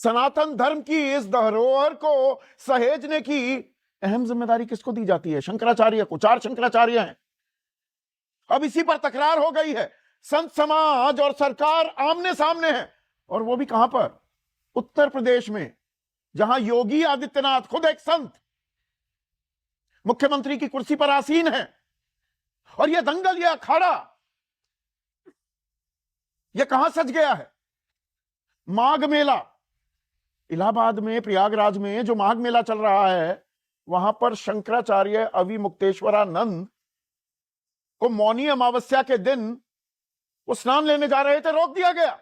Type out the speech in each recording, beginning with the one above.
सनातन धर्म की इस धरोहर को सहेजने की अहम जिम्मेदारी किसको दी जाती है? शंकराचार्य को। 4 शंकराचार्य हैं। अब इसी पर तकरार हो गई है। संत समाज और सरकार आमने सामने है, और वो भी कहां पर? उत्तर प्रदेश में, जहां योगी आदित्यनाथ खुद एक संत मुख्यमंत्री की कुर्सी पर आसीन है। और यह दंगल, यह अखाड़ा, यह कहां सज गया है? माघ मेला, इलाहाबाद में, प्रयागराज में जो माघ मेला चल रहा है, वहां पर शंकराचार्य अविमुक्तेश्वरानंद को मौनी अमावस्या के दिन वो स्नान लेने जा रहे थे, रोक दिया गया।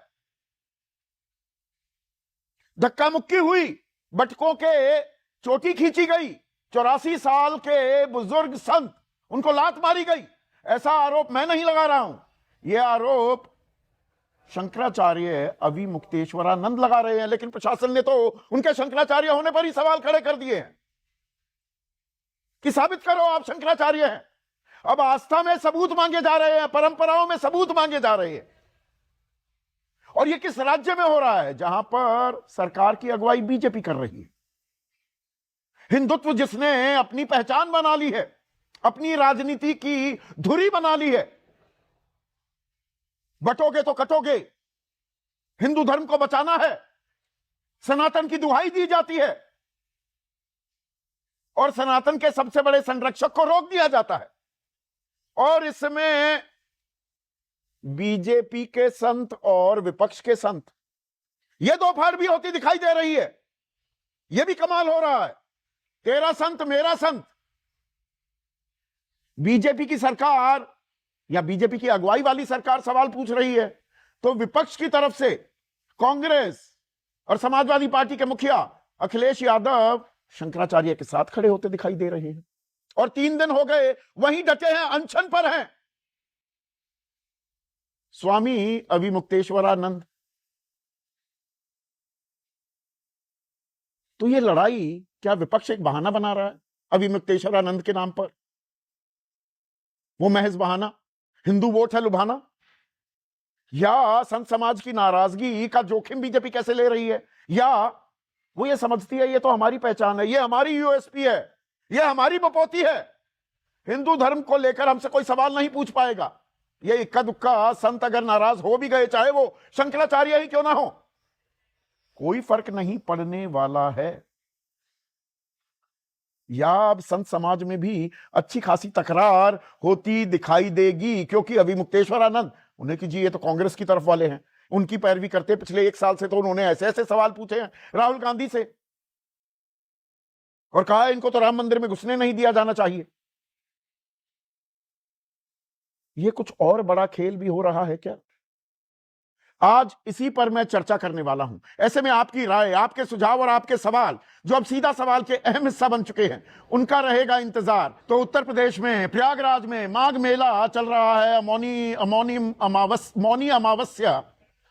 धक्का मुक्की हुई, बटकों के चोटी खींची गई। 84 साल के बुजुर्ग संत, उनको लात मारी गई। ऐसा आरोप मैं नहीं लगा रहा हूं, यह आरोप शंकराचार्य अविमुक्तेश्वरानंद लगा रहे हैं। लेकिन प्रशासन ने तो उनके शंकराचार्य होने पर ही सवाल खड़े कर दिए हैं कि साबित करो आप शंकराचार्य हैं। अब आस्था में सबूत मांगे जा रहे हैं, परंपराओं में सबूत मांगे जा रहे हैं। और यह किस राज्य में हो रहा है? जहां पर सरकार की अगुवाई बीजेपी कर रही है। हिंदुत्व जिसने अपनी पहचान बना ली है, अपनी राजनीति की धुरी बना ली है। बटोगे तो कटोगे, हिंदू धर्म को बचाना है, सनातन की दुहाई दी जाती है, और सनातन के सबसे बड़े संरक्षक को रोक दिया जाता है। और इसमें बीजेपी के संत और विपक्ष के संत, यह दोपहर भी होती दिखाई दे रही है। यह भी कमाल हो रहा है, तेरा संत मेरा संत। बीजेपी की सरकार या बीजेपी की अगुवाई वाली सरकार सवाल पूछ रही है, तो विपक्ष की तरफ से कांग्रेस और समाजवादी पार्टी के मुखिया अखिलेश यादव शंकराचार्य के साथ खड़े होते दिखाई दे रहे हैं। और 3 दिन हो गए वहीं डटे हैं, अनशन पर हैं। स्वामी अविमुक्तेश्वरानंद। तो ये लड़ाई क्या विपक्ष एक बहाना बना रहा है अविमुक्तेश्वरानंद के नाम पर? वो महज बहाना, हिंदू वोट है लुभाना? या संत समाज की नाराजगी का जोखिम बीजेपी कैसे ले रही है? या वो ये समझती है ये तो हमारी पहचान है, ये हमारी यूएसपी है, ये हमारी बपौती है, हिंदू धर्म को लेकर हमसे कोई सवाल नहीं पूछ पाएगा। ये इक्का दुक्का संत अगर नाराज हो भी गए, चाहे वो शंकराचार्य ही क्यों ना हो, कोई फर्क नहीं पड़ने वाला है। या अब संत समाज में भी अच्छी खासी तकरार होती दिखाई देगी, क्योंकि अविमुक्तेश्वरानंद, उन्हें कि जी ये तो कांग्रेस की तरफ वाले हैं, उनकी पैरवी करते पिछले 1 साल से, तो उन्होंने ऐसे ऐसे सवाल पूछे हैं राहुल गांधी से, और कहा इनको तो राम मंदिर में घुसने नहीं दिया जाना चाहिए। ये कुछ और बड़ा खेल भी हो रहा है क्या? आज इसी पर मैं चर्चा करने वाला हूं। ऐसे में आपकी राय, आपके सुझाव और आपके सवाल, जो अब सीधा सवाल के अहम हिस्सा बन चुके हैं, उनका रहेगा इंतजार। तो उत्तर प्रदेश में प्रयागराज में माघ मेला चल रहा है। मौनी अमावस्या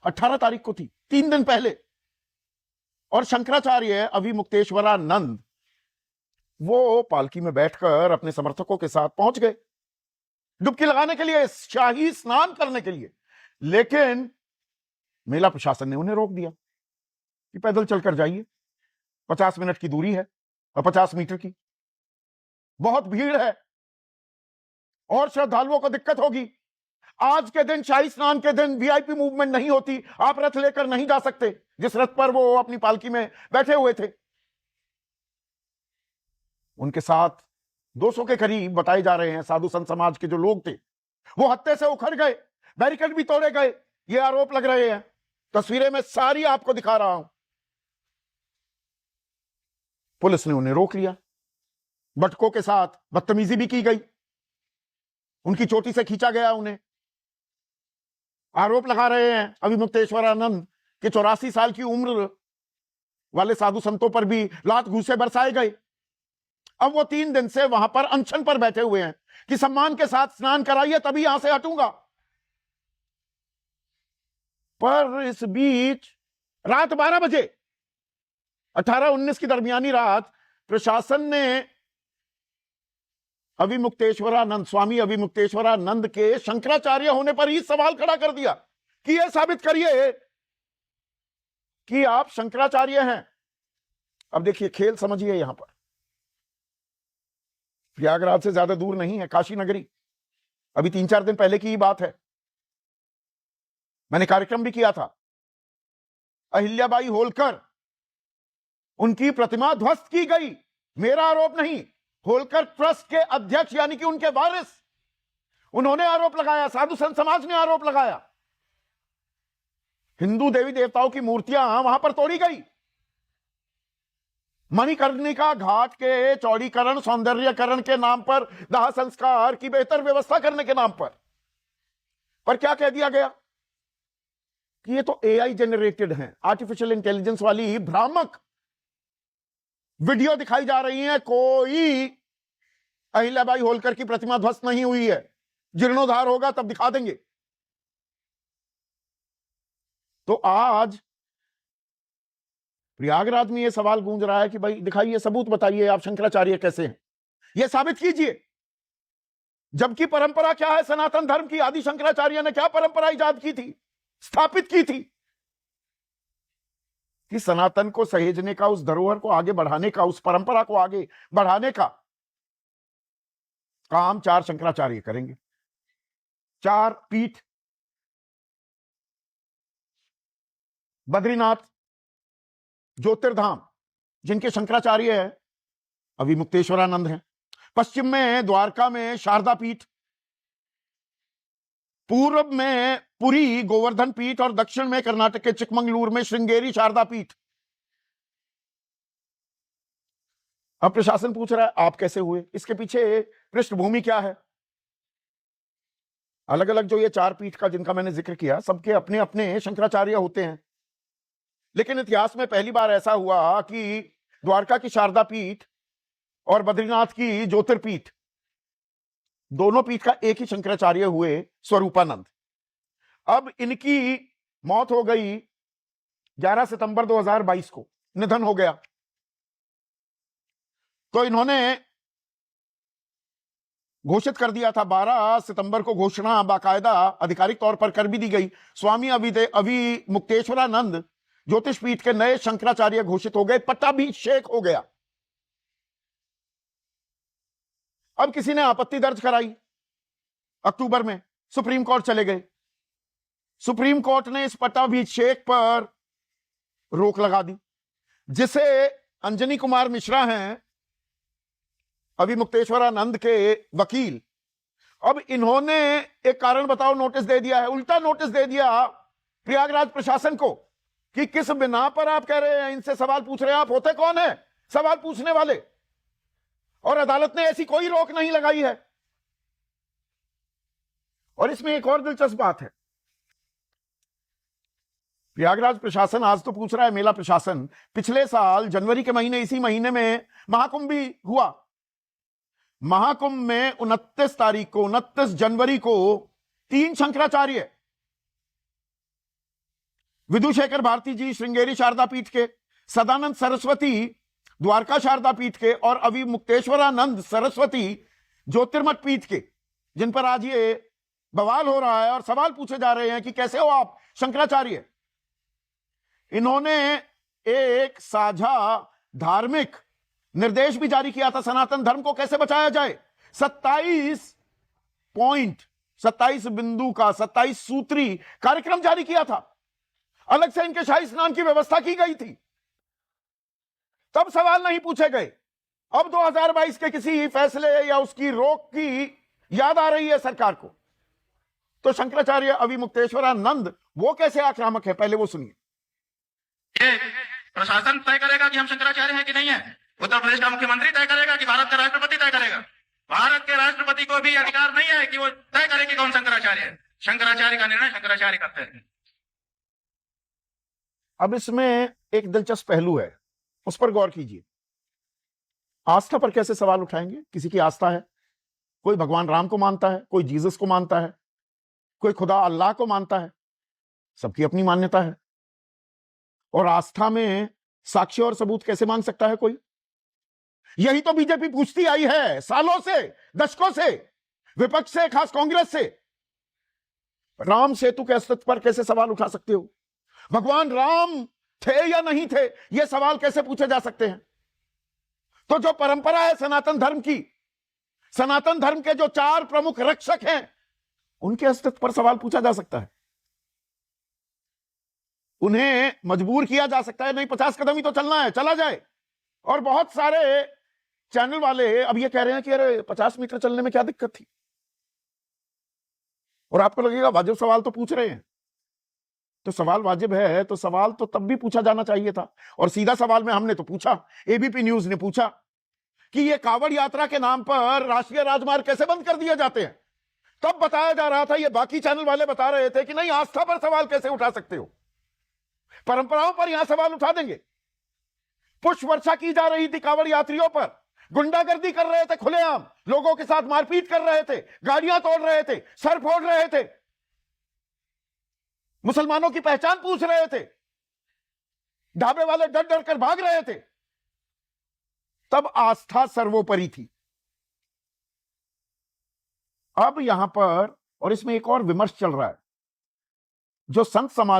18 तारीख को थी, 3 दिन पहले। और शंकराचार्य अविमुक्तेश्वरानंद वो पालकी में बैठकर अपने समर्थकों के साथ पहुंच गए डुबकी लगाने के लिए, शाही स्नान करने के लिए। लेकिन मेला प्रशासन ने उन्हें रोक दिया कि पैदल चलकर जाइए, 50 मिनट की दूरी है और 50 मीटर की, बहुत भीड़ है और श्रद्धालुओं को दिक्कत होगी। आज के दिन, शाही स्नान के दिन, वीआईपी मूवमेंट नहीं होती, आप रथ लेकर नहीं जा सकते जिस रथ पर वो अपनी पालकी में बैठे हुए थे। उनके साथ 200 के करीब बताए जा रहे हैं साधु संत समाज के जो लोग थे, वो हत्थे से उखड़ गए, बैरिकेड भी तोड़े गए, ये आरोप लग रहे हैं। तस्वीरें मैं सारी आपको दिखा रहा हूं। पुलिस ने उन्हें रोक लिया, बटकों के साथ बदतमीजी भी की गई, उनकी चोटी से खींचा गया उन्हें। आरोप लगा रहे हैं अविमुक्तेश्वरानंद के 84 साल की उम्र वाले साधु संतों पर भी लात घूंसे बरसाए गए। अब वो 3 दिन से वहां पर अनशन पर बैठे हुए हैं कि सम्मान के साथ स्नान कराइए तभी यहां से हटूंगा। पर इस बीच रात 12 बजे 18-19 की दरमियानी रात प्रशासन ने अविमुक्तेश्वरानंद, स्वामी अविमुक्तेश्वरानंद के शंकराचार्य होने पर ही सवाल खड़ा कर दिया कि यह साबित करिए कि आप शंकराचार्य हैं। अब देखिए खेल समझिए, यहां पर प्रयागराज से ज्यादा दूर नहीं है काशी नगरी, अभी 3-4 दिन पहले की ही बात है, मैंने कार्यक्रम भी किया था। अहिल्याबाई होलकर, उनकी प्रतिमा ध्वस्त की गई, मेरा आरोप नहीं, होलकर ट्रस्ट के अध्यक्ष यानी कि उनके वारिस, उन्होंने आरोप लगाया, साधु संत समाज ने आरोप लगाया, हिंदू देवी देवताओं की मूर्तियां वहां पर तोड़ी गई। मणिकर्णिका घाट के चौड़ीकरण सौंदर्यकरण के नाम पर, दाह संस्कार की बेहतर व्यवस्था करने के नाम पर क्या कह दिया गया कि ये तो एआई जनरेटेड है, आर्टिफिशियल इंटेलिजेंस वाली भ्रामक वीडियो दिखाई जा रही है, कोई अहिल्याबाई होलकर की प्रतिमा ध्वस्त नहीं हुई है, जीर्णोद्धार होगा तब दिखा देंगे। तो आज प्रयागराज में यह सवाल गूंज रहा है कि भाई दिखाइए, सबूत बताइए, आप शंकराचार्य कैसे हैं, यह साबित कीजिए। जबकि परंपरा क्या है सनातन धर्म की, आदि शंकराचार्य ने क्या परंपरा इजाद की थी, स्थापित की थी, कि सनातन को सहेजने का, उस धरोहर को आगे बढ़ाने का, उस परंपरा को आगे बढ़ाने का काम 4 शंकराचार्य करेंगे। 4 पीठ, बद्रीनाथ, ज्योतिर्धाम, जिनके शंकराचार्य है अभी मुक्तेश्वरानंद हैं, पश्चिम में द्वारका में शारदा पीठ, पूर्व में पुरी गोवर्धन पीठ और दक्षिण में कर्नाटक के चिकमंगलूर में श्रृंगेरी शारदा पीठ। अब प्रशासन पूछ रहा है आप कैसे हुए, इसके पीछे पृष्ठभूमि क्या है। अलग अलग जो ये 4 पीठ का जिनका मैंने जिक्र किया, सबके अपने अपने शंकराचार्य होते हैं, लेकिन इतिहास में पहली बार ऐसा हुआ कि द्वारका की शारदा पीठ और बद्रीनाथ की ज्योतिर्पीठ, दोनों पीठ का एक ही शंकराचार्य हुए, स्वरूपानंद। अब इनकी मौत हो गई 11 सितंबर 2022 को, निधन हो गया। तो इन्होंने घोषित कर दिया था, 12 सितंबर को घोषणा बाकायदा आधिकारिक तौर पर कर भी दी गई, स्वामी अभी मुक्तेश्वरानंद ज्योतिष पीठ के नए शंकराचार्य घोषित हो गए, पट्टाभिषेक हो गया। अब किसी ने आपत्ति दर्ज कराई, अक्टूबर में सुप्रीम कोर्ट चले गए, सुप्रीम कोर्ट ने इस पट्टाभिषेक पर रोक लगा दी, जिसे अंजनी कुमार मिश्रा हैं अभी मुक्तेश्वरानंद के वकील, अब इन्होंने एक कारण बताओ नोटिस दे दिया है, उल्टा नोटिस दे दिया प्रयागराज प्रशासन को कि किस बिना पर आप कह रहे हैं, इनसे सवाल पूछ रहे हैं, आप होते कौन है सवाल पूछने वाले। और अदालत ने ऐसी कोई रोक नहीं लगाई है। और इसमें एक और दिलचस्प बात है, प्रयागराज प्रशासन आज तो पूछ रहा है, मेला प्रशासन, पिछले साल जनवरी के महीने, इसी महीने में महाकुंभ भी हुआ। महाकुंभ में 29 तारीख को, 29 जनवरी को 3 शंकराचार्य, विधुशेखर भारती जी श्रृंगेरी शारदा पीठ के, सदानंद सरस्वती द्वारका शारदा पीठ के, और अभी मुक्तेश्वरानंद सरस्वती ज्योतिर्मठ पीठ के, जिन पर आज ये बवाल हो रहा है और सवाल पूछे जा रहे हैं कि कैसे हो आप शंकराचार्य। इन्होंने एक साझा धार्मिक निर्देश भी जारी किया था, सनातन धर्म को कैसे बचाया जाए। 27 पॉइंट, 27 बिंदु का 27 सूत्री कार्यक्रम जारी किया था, अलग से इनके शाही स्नान की व्यवस्था की गई थी, तब सवाल नहीं पूछे गए। अब 2022 के किसी फैसले या उसकी रोक की याद आ रही है सरकार को। तो शंकराचार्य अभी मुक्तेश्वरानंद वो कैसे आक्रामक है, पहले वो सुनिए। प्रशासन तय करेगा कि हम शंकराचार्य हैं कि नहीं है, उत्तर प्रदेश का मुख्यमंत्री तय करेगा कि भारत का राष्ट्रपति तय करेगा। भारत के राष्ट्रपति को भी अधिकार नहीं है कि वो तय करे कि कौन शंकराचार्य है। शंकराचार्य का निर्णय शंकराचार्य करते हैं। अब इसमें एक दिलचस्प पहलू है, उस पर गौर कीजिए। आस्था पर कैसे सवाल उठाएंगे। किसी की आस्था है, कोई भगवान राम को मानता है, कोई जीसस को मानता है, कोई खुदा अल्लाह को मानता है, सबकी अपनी मान्यता है। और आस्था में साक्ष्य और सबूत कैसे मांग सकता है कोई। यही तो बीजेपी पूछती आई है सालों से, दशकों से, विपक्ष से, खास कांग्रेस से। राम सेतु के अस्तित्व पर कैसे सवाल उठा सकते हो। भगवान राम थे या नहीं थे, ये सवाल कैसे पूछे जा सकते हैं? तो जो परंपरा है सनातन धर्म की, सनातन धर्म के जो 4 प्रमुख रक्षक हैं, उनके अस्तित्व पर सवाल पूछा जा सकता है। उन्हें मजबूर किया जा सकता है, नहीं 50 कदम ही तो चलना है, चला जाए। और बहुत सारे चैनल वाले अब ये कह रहे हैं कि अरे 50 मीटर चलने में क्या दिक्कत थी। और आपको लगेगा वाजिब सवाल तो पूछ रहे हैं, तो सवाल वाजिब है तो सवाल तो तब भी पूछा जाना चाहिए था। और सीधा सवाल में हमने तो पूछा, एबीपी न्यूज ने पूछा कि ये कांवड़ यात्रा के नाम पर राष्ट्रीय राजमार्ग कैसे बंद कर दिए जाते हैं। तब बताया जा रहा था, ये बाकी चैनल वाले बता रहे थे कि नहीं, आस्था पर सवाल कैसे उठा सकते हो, परंपराओं पर यहां सवाल उठा देंगे। पुष्प वर्षा की जा रही थी कांवड़ यात्रियों पर, गुंडागर्दी कर रहे थे खुलेआम, लोगों के साथ मारपीट कर रहे थे, गाड़ियां तोड़ रहे थे, सर फोड़ रहे थे, मुसलमानों की पहचान पूछ रहे थे, ढाबे वाले डर डर कर भाग रहे थे। तब आस्था सर्वोपरि थी। अब यहां पर, और इसमें एक और विमर्श चल रहा है, जो संत समाज